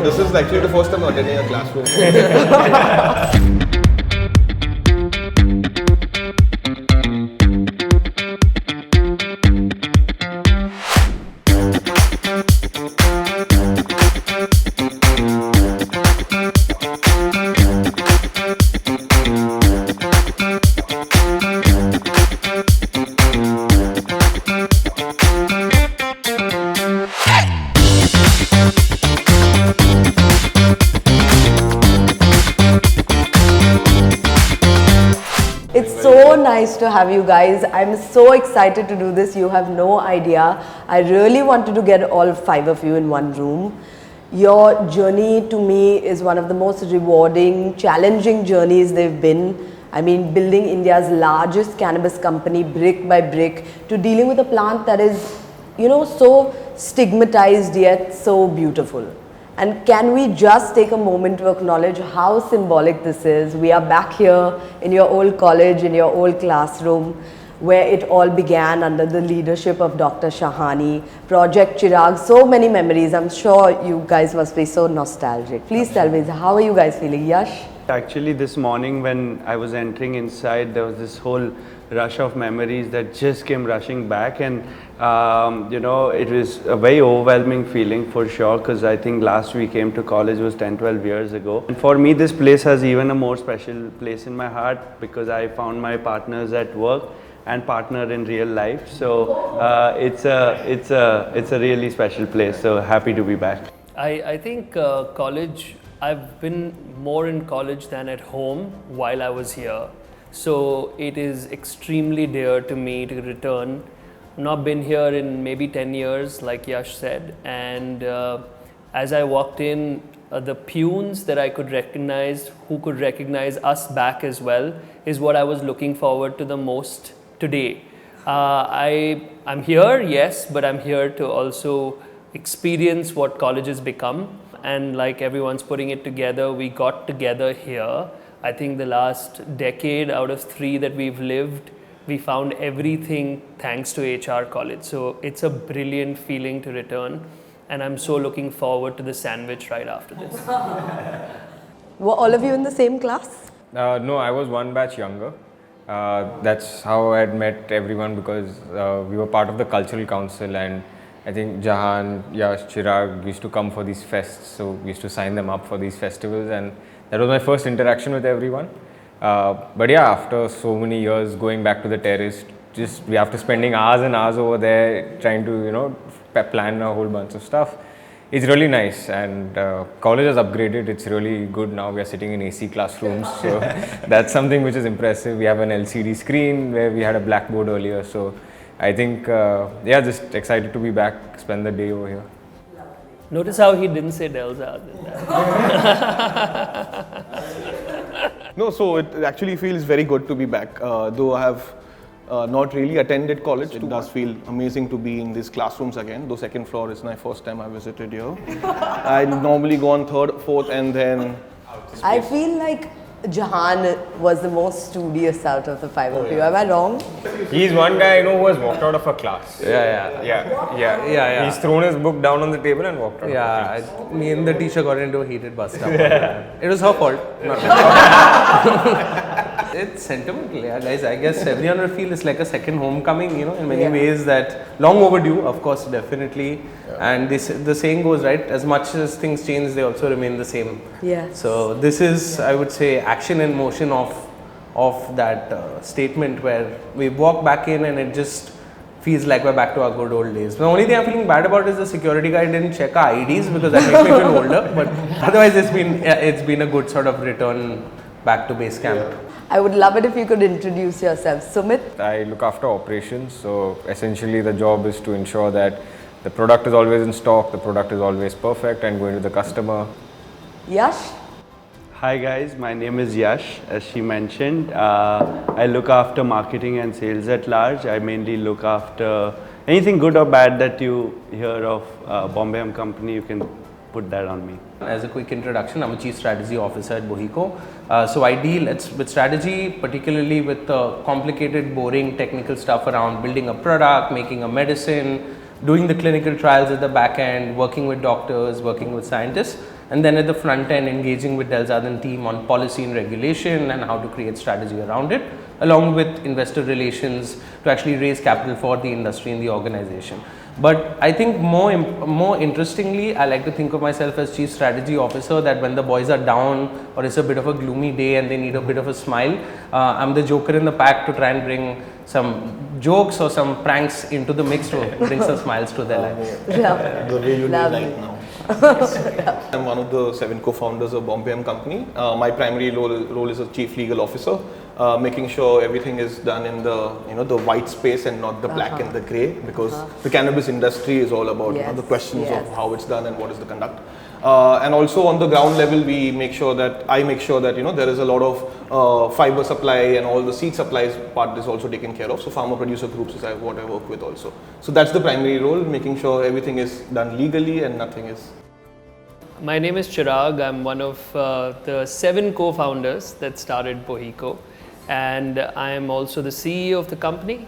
this is actually the first time I'm attending a classroom. It's so nice to have you guys. I'm so excited to do this. You have no idea. I really wanted to get all 5 of you in one room. Your journey to me is one of the most rewarding, challenging journeys they've been. I mean, building India's largest cannabis company brick by brick to dealing with a plant that is, you know, so stigmatized yet so beautiful. And can we just take a moment to acknowledge how symbolic this is? We are back here in your old college, in your old classroom, where it all began under the leadership of Dr. Shahani, Project Chirag, so many memories. I'm sure you guys must be so nostalgic. Please tell me, how are you guys feeling? Yash? Actually, this morning when I was entering inside, there was this whole rush of memories that just came rushing back, and you know, it was a very overwhelming feeling for sure, because I think last we came to college was 10-12 years ago. And for me, this place has even a more special place in my heart, because I found my partners at work and partner in real life. So it's a really special place. So happy to be back. I think college, I've been more in college than at home while I was here. So it is extremely dear to me to return. Not been here in maybe 10 years, like Yash said. And as I walked in, the peons that I could recognize, who could recognize us back as well, is what I was looking forward to the most today. I'm here, yes, but I'm here to also experience what college has become. And like everyone's putting it together, we got together here. I think the last decade out of 3 that we've lived, we found everything thanks to HR college. So it's a brilliant feeling to return. And I'm so looking forward to the sandwich right after this. Were all of you in the same class? No, I was one batch younger. That's how I had met everyone, because we were part of the cultural council, and I think Jahan, Yash, Chirag used to come for these fests, so we used to sign them up for these festivals, and that was my first interaction with everyone. But yeah, after so many years going back to the terrace, just we have to spending hours and hours over there trying to, you know, plan a whole bunch of stuff. It's really nice, and college has upgraded. It's really good now. We are sitting in AC classrooms, so that's something which is impressive. We have an LCD screen where we had a blackboard earlier, so I think, yeah, just excited to be back, spend the day over here. Notice how he didn't say Delza. No, so it actually feels very good to be back. Though I have not really attended college, it does feel amazing to be in these classrooms again. Though second floor is my first time I visited here. I normally go on third, fourth, and then... I feel like Jahan was the most studious out of the 5 of you. Am I wrong? He's one guy I know who has walked out of a class. Yeah. He's thrown his book down on the table and walked out. Yeah, me and the teacher got into a heated bust up. It was her fault, not mine. It's sentimental, yeah, guys. I guess everyone will feel it's like a second homecoming, you know, in many ways, that long overdue, of course, definitely. Yeah. And the saying goes, right, as much as things change, they also remain the same. Yeah. So this is, I would say, action in motion of that statement, where we walk back in and it just feels like we're back to our good old days. The only thing I'm feeling bad about is the security guy didn't check our IDs, because that makes me feel older. But otherwise, it's been a good sort of return back to base camp. Yeah. I would love it if you could introduce yourself. Sumit? I look after operations, so essentially the job is to ensure that the product is always in stock, the product is always perfect and going to the customer. Yash? Hi guys, my name is Yash, as she mentioned. I look after marketing and sales at large. I mainly look after anything good or bad that you hear of Bombay Hemp Company. You can put that on me. As a quick introduction, I'm a Chief Strategy Officer at BOHECO. So I deal with strategy, particularly with complicated, boring technical stuff around building a product, making a medicine, doing the clinical trials at the back end, working with doctors, working with scientists. And then at the front end, engaging with Delzad and team on policy and regulation and how to create strategy around it, along with investor relations to actually raise capital for the industry and the organization. But I think more interestingly, I like to think of myself as chief strategy officer, that when the boys are down or it's a bit of a gloomy day and they need a bit of a smile, I'm the joker in the pack to try and bring some jokes or some pranks into the mix to bring some smiles to their lives. The way you do Lovely. right now. I'm one of the 7 co-founders of Bombay Hemp Company. My primary role is a chief legal officer, making sure everything is done in the the white space and not the black and the grey, because the cannabis industry is all about the questions of how it's done and what is the conduct. And also on the ground level, I make sure that there is a lot of fiber supply and all the seed supplies part is also taken care of. So farmer producer groups is what I work with also. So that's the primary role, making sure everything is done legally and nothing is. My name is Chirag. I'm one of the 7 co-founders that started BOHECO, and I am also the CEO of the company.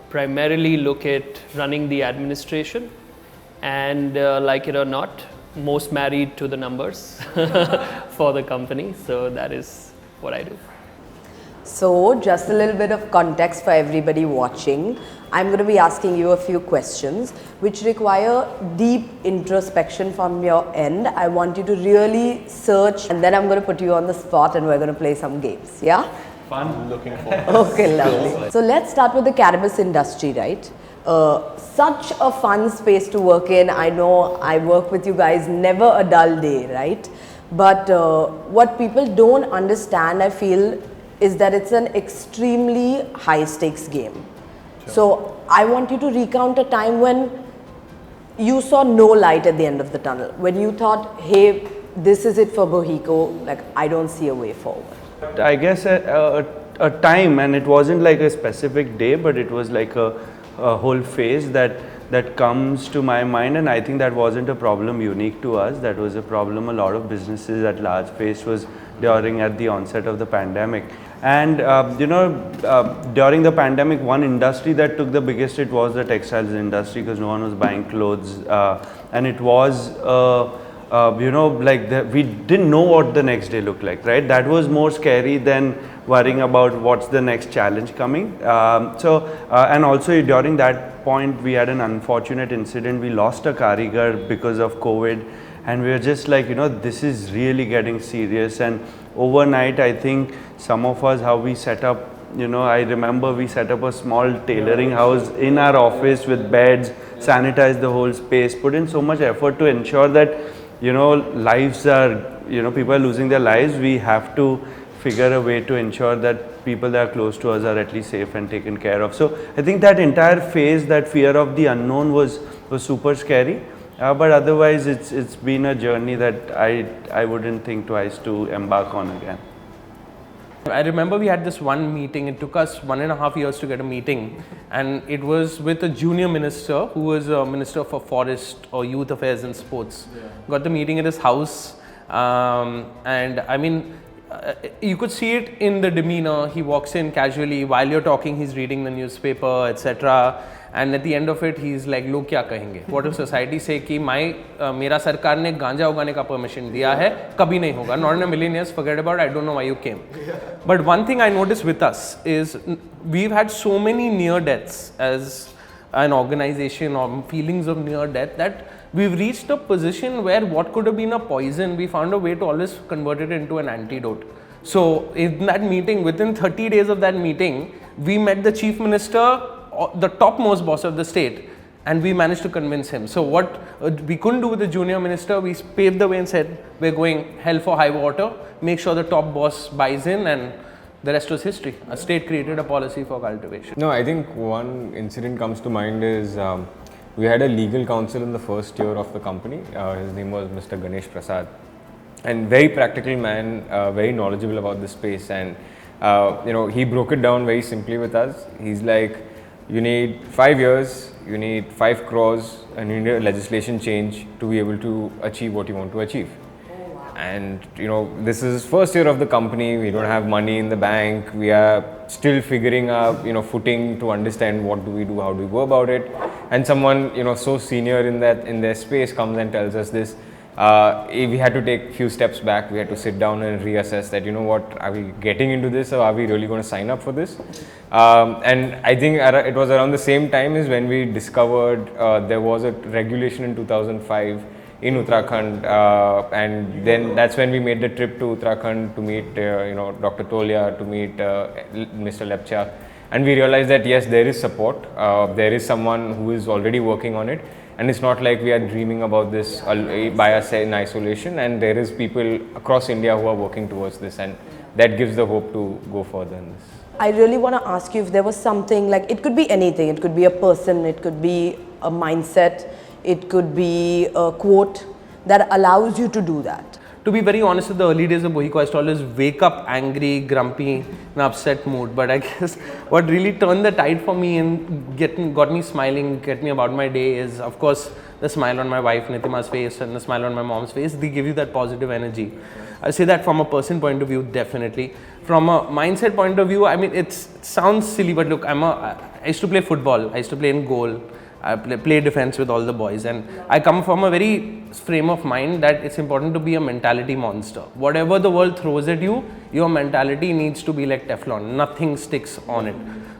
Primarily look at running the administration, and like it or not, most married to the numbers for the company. So that is what I do. So just a little bit of context for everybody watching. I'm going to be asking you a few questions which require deep introspection from your end. I want you to really search, and then I'm going to put you on the spot and we're going to play some games. Yeah? Fun. Looking forward. Okay, lovely. So let's start with the cannabis industry, right? Such a fun space to work in. I know I work with you guys, never a dull day, right? But what people don't understand, I feel, is that it's an extremely high stakes game. Sure. So I want you to recount a time when you saw no light at the end of the tunnel, when you thought, hey, this is it for BOHECO, like I don't see a way forward. I guess a time, and it wasn't like a specific day, but it was like a whole phase that comes to my mind, and I think that wasn't a problem unique to us. That was a problem a lot of businesses at large faced was at the onset of the pandemic. And during the pandemic, one industry that took the biggest hit was the textiles industry, because no one was buying clothes, and it was we didn't know what the next day looked like, right? That was more scary than worrying about what's the next challenge coming. And also during that point, we had an unfortunate incident. We lost a karigar because of COVID, and we were just like, this is really getting serious. And overnight, I think some of us, how we set up, I remember we set up a small tailoring house in our office with beds, sanitized the whole space, put in so much effort to ensure that lives are, people are losing their lives. We have to figure a way to ensure that people that are close to us are at least safe and taken care of. So I think that entire phase, that fear of the unknown was super scary. But otherwise, it's been a journey that I wouldn't think twice to embark on again. I remember we had this one meeting. It took us 1.5 years to get a meeting, and it was with a junior minister who was a minister for forest or youth affairs and sports. Yeah. Got the meeting at his house, and I mean, you could see it in the demeanor. He walks in casually. While you're talking, he's reading the newspaper, etc. And at the end of it, he's like, "Log kya kahenge? What will society say कि मेरा सरकार ने गांजा उगाने का permission दिया है, कभी नहीं होगा. Not in a million years. Forget about it. I don't know why you came." But one thing I noticed with us is we've had so many near deaths as an organization, or feelings of near death, that we've reached a position where what could have been a poison, we found a way to always convert it into an antidote. So in that meeting, within 30 days of that meeting, we met the chief minister, the topmost boss of the state, and we managed to convince him. So what we couldn't do with the junior minister, we paved the way and said, we're going hell for high water, make sure the top boss buys in, and the rest was history. A state created a policy for cultivation. No, I think one incident comes to mind is we had a legal counsel in the first year of the company. His name was Mr. Ganesh Prasad, and very practical man, very knowledgeable about the space. And he broke it down very simply with us. He's like, you need 5 years, you need 5 crores, and you need a legislation change to be able to achieve what you want to achieve. And this is first year of the company. We don't have money in the bank. We are still figuring out footing to understand what do we do, how do we go about it. And someone so senior in their space comes and tells us this. we had to take few steps back. We had to sit down and reassess that, you know what, are we getting into this, or are we really going to sign up for this? And I think it was around the same time as when we discovered there was a regulation in 2005 in Uttarakhand, and then that's when we made the trip to Uttarakhand to meet Dr. Tolia, to meet Mr. Lepcha, and we realized that yes, there is support, there is someone who is already working on it, and it's not like we are dreaming about this by ourselves in isolation, and there is people across India who are working towards this, and that gives the hope to go further in this. I really want to ask you if there was something, like it could be anything, it could be a person, it could be a mindset, it could be a quote that allows you to do that. To be very honest, in the early days of BOHECO, I used to always wake up angry, grumpy, in upset mood. But I guess what really turned the tide for me and got me smiling, get me about my day is, of course, the smile on my wife Nitima's face and the smile on my mom's face. They give you that positive energy. I say that from a person point of view, definitely. From a mindset point of view, I mean, it sounds silly, but look, I used to play football. I used to play in goal. I play defense with all the boys, and I come from a very frame of mind that it's important to be a mentality monster. Whatever the world throws at you, your mentality needs to be like Teflon. Nothing sticks on it.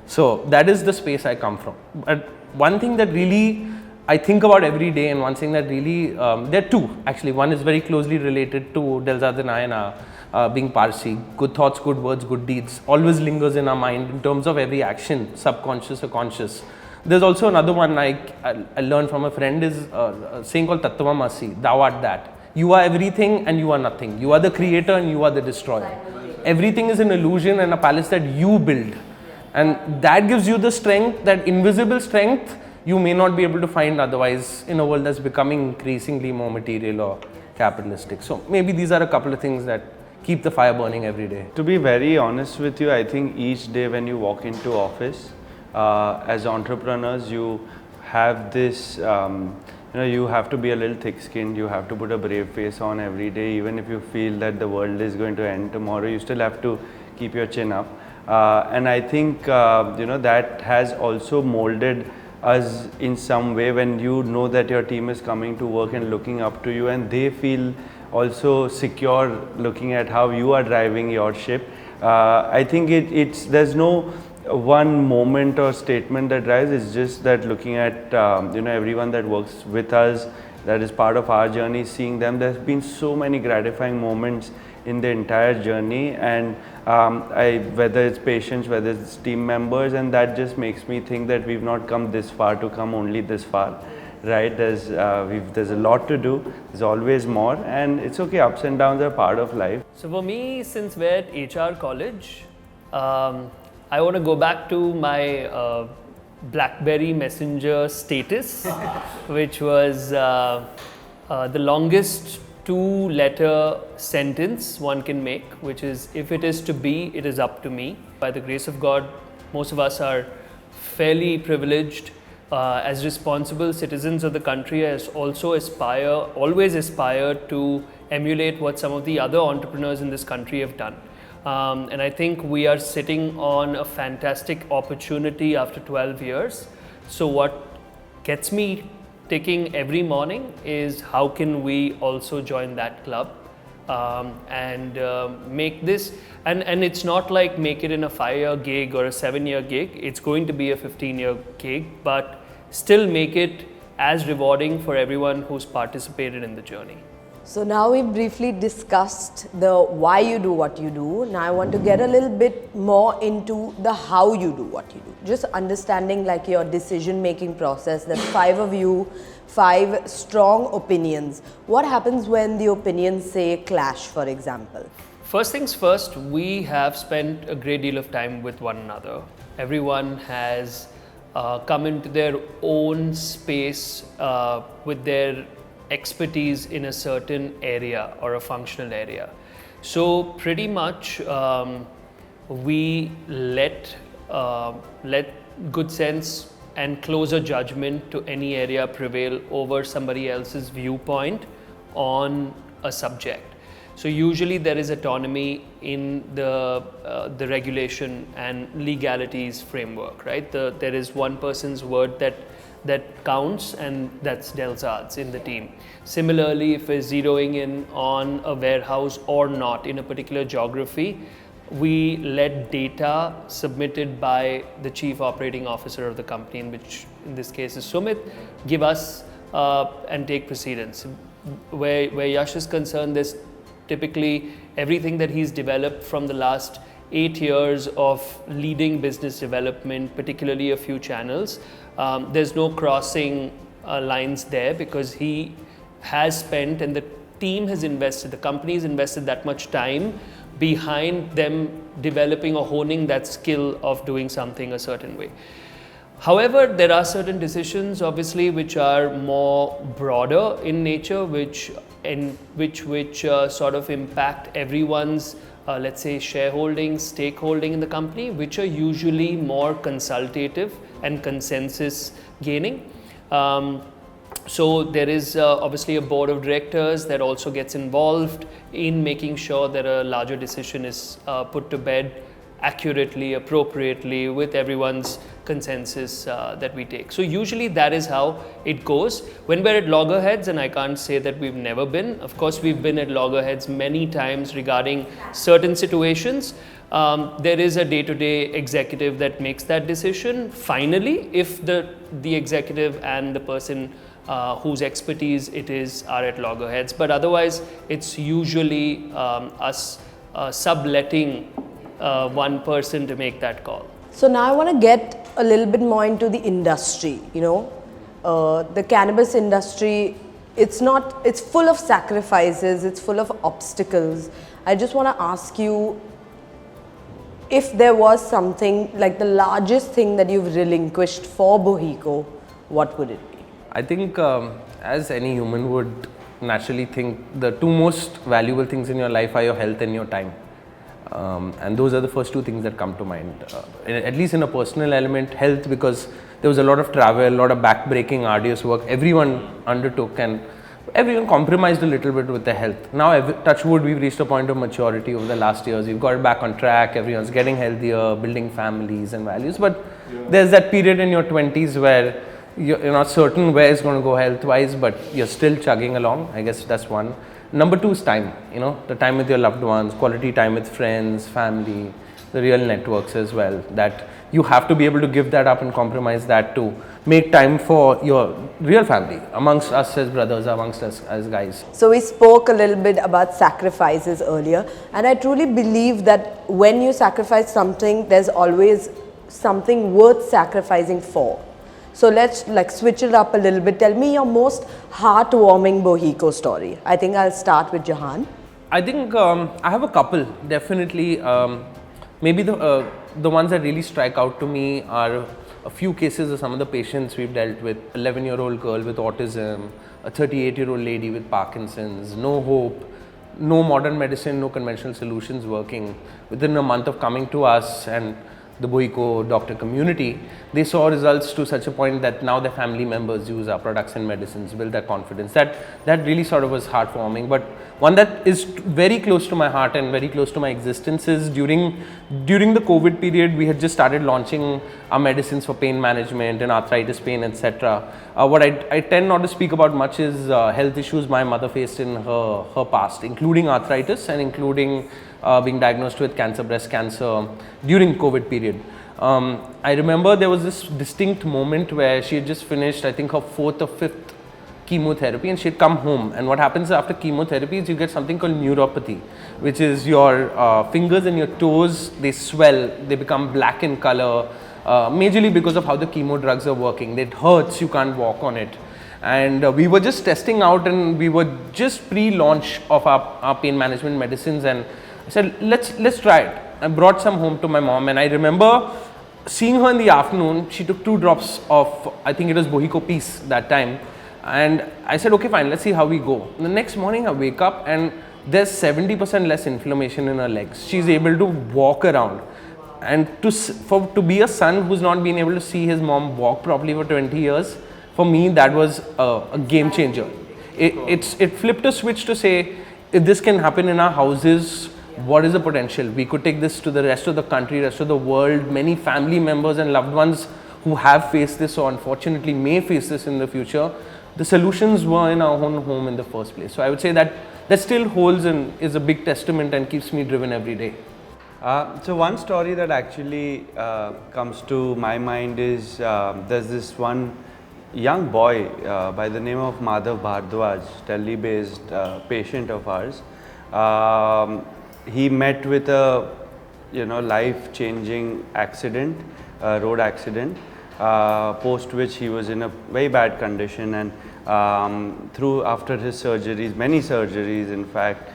So that is the space I come from. But one thing that really I think about every day, and one thing that really, there are two actually. One is very closely related to Delzade Nayana, being Parsi. Good thoughts, good words, good deeds always lingers in our mind in terms of every action, subconscious or conscious. There's also another one I learned from a friend, is a saying called Tattvamasi, thou art that. You are everything and you are nothing. You are the creator and you are the destroyer. Everything is an illusion and a palace that you build. And that gives you the strength, that invisible strength you may not be able to find otherwise in a world that's becoming increasingly more material or capitalistic. So maybe these are a couple of things that keep the fire burning every day. To be very honest with you, I think each day when you walk into office, as entrepreneurs, you have this, you have to be a little thick-skinned, you have to put a brave face on every day. Even if you feel that the world is going to end tomorrow, you still have to keep your chin up. And I think, that has also molded us in some way, when you know that your team is coming to work and looking up to you, and they feel also secure looking at how you are driving your ship. I think there's no one moment or statement that drives. It's just that looking at everyone that works with us, that is part of our journey, seeing them, there's been so many gratifying moments in the entire journey, and whether it's patients, whether it's team members, and that just makes me think that we've not come this far to come only this far, right? There's a lot to do, there's always more, and it's okay, ups and downs are part of life. So for me, since we're at HR college, I want to go back to my BlackBerry Messenger status, which was the longest two-letter sentence one can make, which is, if it is to be, it is up to me. By the grace of God, most of us are fairly privileged as responsible citizens of the country, as also always aspire to emulate what some of the other entrepreneurs in this country have done. And I think we are sitting on a fantastic opportunity after 12 years. So what gets me ticking every morning is, how can we also join that club and make this, and it's not like make it in a 5-year gig or a 7-year gig, it's going to be a 15-year gig, but still make it as rewarding for everyone who's participated in the journey. So now we briefly discussed the why you do what you do. Now I want to get a little bit more into the how you do what you do. Just understanding like your decision making process. There's 5 of you, 5 strong opinions. What happens when the opinions say clash, for example? First things first, we have spent a great deal of time with one another. Everyone has come into their own space with their expertise in a certain area or a functional area. So pretty much we let good sense and closer judgment to any area prevail over somebody else's viewpoint on a subject. So usually there is autonomy in the regulation and legalities framework, right? There is one person's word that that counts, and that's Delzad's in the team. Similarly, if we're zeroing in on a warehouse or not in a particular geography, we let data submitted by the chief operating officer of the company, in which in this case is Sumit, give us and take precedence. Where Yash is concerned, there's typically everything that he's developed from the last 8 years of leading business development, particularly a few channels. There's no crossing lines there, because he has spent, and the team has invested, the company has invested that much time behind them developing or honing that skill of doing something a certain way. However, there are certain decisions obviously which are more broader in nature, which sort of impact everyone's let's say shareholding, stakeholding in the company, which are usually more consultative and consensus gaining. So there is obviously a board of directors that also gets involved in making sure that a larger decision is put to bed accurately, appropriately, with everyone's consensus that we take. So usually that is how it goes. When we're at loggerheads, and I can't say that we've never been, of course we've been at loggerheads many times regarding certain situations. There is a day-to-day executive that makes that decision. Finally, if the executive and the person whose expertise it is are at loggerheads, but otherwise it's usually us subletting one person to make that call. So now I want to get a little bit more into the industry, the cannabis industry, it's full of sacrifices, it's full of obstacles. I just want to ask you, if there was something like the largest thing that you've relinquished for BOHECO, what would it be? I think as any human would naturally think, the two most valuable things in your life are your health and your time. And those are the first two things that come to mind, at least in a personal element. Health, because there was a lot of travel, a lot of back-breaking, arduous work everyone undertook, and everyone compromised a little bit with their health. Now, touch wood, we've reached a point of maturity over the last years. We've got it back on track, everyone's getting healthier, building families and values, but there's that period in your 20s where you're not certain where it's going to go health-wise, but you're still chugging along. I guess that's one. Number two is time, the time with your loved ones, quality time with friends, family, the real networks as well, that you have to be able to give that up and compromise that to make time for your real family, amongst us as brothers, amongst us as guys. So we spoke a little bit about sacrifices earlier, and I truly believe that when you sacrifice something, there's always something worth sacrificing for. So let's switch it up a little bit. Tell me your most heartwarming BOHECO story. I think I'll start with Jahan. I think I have a couple, definitely. Maybe the ones that really strike out to me are a few cases of some of the patients we've dealt with. 11-year-old girl with autism, a 38-year-old lady with Parkinson's, no hope, no modern medicine, no conventional solutions working. Within a month of coming to us and the BOHECO doctor community, they saw results to such a point that now their family members use our products and medicines, build their confidence. That really sort of was heartwarming. But one that is very close to my heart and very close to my existence is during the COVID period, we had just started launching our medicines for pain management and arthritis pain, etc. What I tend not to speak about much is health issues my mother faced in her past, including arthritis and including being diagnosed with cancer, breast cancer during COVID period. I remember there was this distinct moment where she had just finished, I think, her 4th or 5th chemotherapy, and she had come home. And what happens after chemotherapy is you get something called neuropathy, which is your fingers and your toes, they swell, they become black in color, majorly because of how the chemo drugs are working. It hurts, you can't walk on it. And we were just testing out, and we were just pre-launch of our pain management medicines, and I said, let's try it. I brought some home to my mom, and I remember seeing her in the afternoon. She took 2 drops of, I think it was BOHECO Peace that time, and I said, okay, fine, let's see how we go. And the next morning I wake up and there's 70% less inflammation in her legs. She's able to walk around. And to be a son who's not been able to see his mom walk properly for 20 years, for me that was a game changer. It flipped a switch to say, if this can happen in our houses, what is the potential? We could take this to the rest of the country, rest of the world. Many family members and loved ones who have faced this or unfortunately may face this in the future, the solutions were in our own home in the first place. So I would say that still holds and is a big testament and keeps me driven every day. So one story that actually comes to my mind is there's this one young boy by the name of Madhav Bhardwaj, Delhi-based patient of ours. He met with a life-changing accident, road accident, post which he was in a very bad condition, and after his surgeries, many surgeries in fact,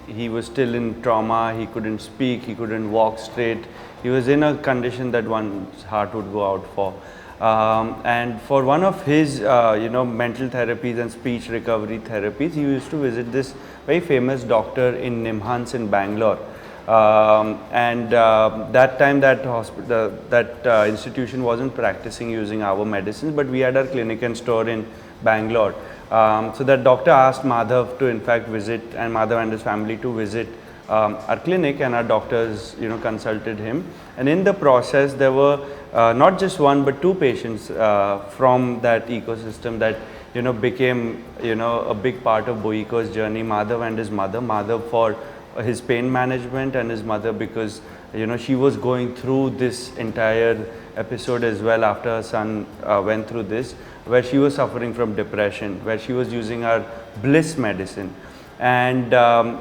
he was still in trauma. He couldn't speak, he couldn't walk straight. He was in a condition that one's heart would go out for. And for one of his mental therapies and speech recovery therapies, he used to visit this very famous doctor in Nimhans in Bangalore. That time that hospital, that institution wasn't practicing using our medicines, but we had our clinic and store in Bangalore. So that doctor asked Madhav to in fact visit, and Madhav and his family to visit our clinic, and our doctors consulted him. And in the process there were not just one but two patients from that ecosystem that became a big part of BOHECO's journey. Madhav and his mother, Madhav for his pain management, and his mother because she was going through this entire episode as well after her son went through this, where she was suffering from depression, where she was using our bliss medicine. And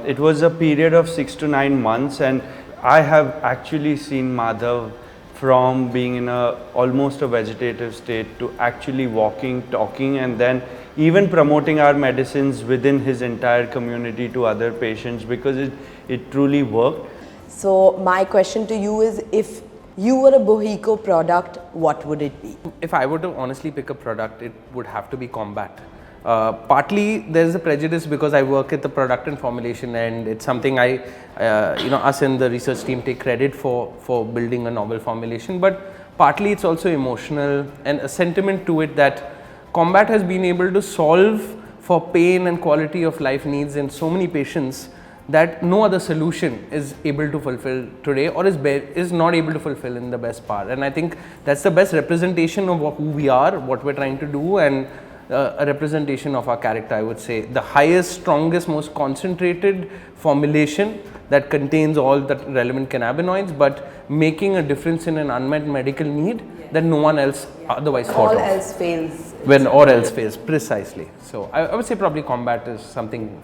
it was a period of 6 to 9 months, and I have actually seen Madhav from being in almost a vegetative state to actually walking, talking, and then even promoting our medicines within his entire community to other patients, because it truly worked. So my question to you is, if you were a BOHECO product, what would it be? If I were to honestly pick a product, it would have to be Combat. Partly there's a prejudice because I work at the product and formulation, and it's something us in the research team take credit for building a novel formulation, but partly it's also emotional and a sentiment to it that Combat has been able to solve for pain and quality of life needs in so many patients that no other solution is able to fulfill today, or is not able to fulfill in the best part. And I think that's the best representation of who we are, what we're trying to do, and a representation of our character, I would say. The highest, strongest, most concentrated formulation that contains all the relevant cannabinoids, but making a difference in an unmet medical need that no one else otherwise thought of. All else fails. Or else fails, precisely. So I would say probably Combat is something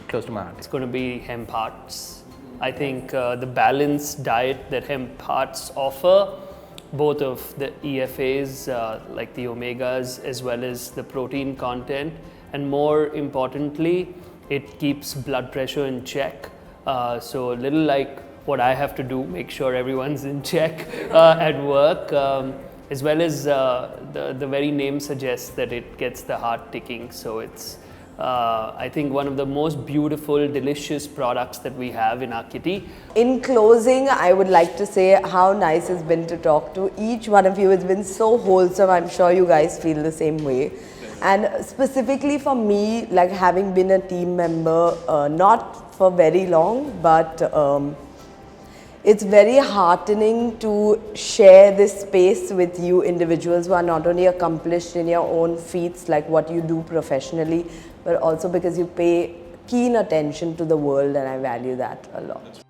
close to my heart. It's going to be hemp hearts. I think the balanced diet that hemp hearts offer, both of the EFAs like the omegas as well as the protein content, and more importantly, it keeps blood pressure in check. So a little like what I have to do, make sure everyone's in check at work, as well as the very name suggests that it gets the heart ticking. So it's I think one of the most beautiful, delicious products that we have in our kitty. In closing, I would like to say how nice it's been to talk to each one of you. It's been so wholesome. I'm sure you guys feel the same way. And specifically for me, like having been a team member, not for very long, but it's very heartening to share this space with you individuals who are not only accomplished in your own feats, like what you do professionally, but also because you pay keen attention to the world, and I value that a lot.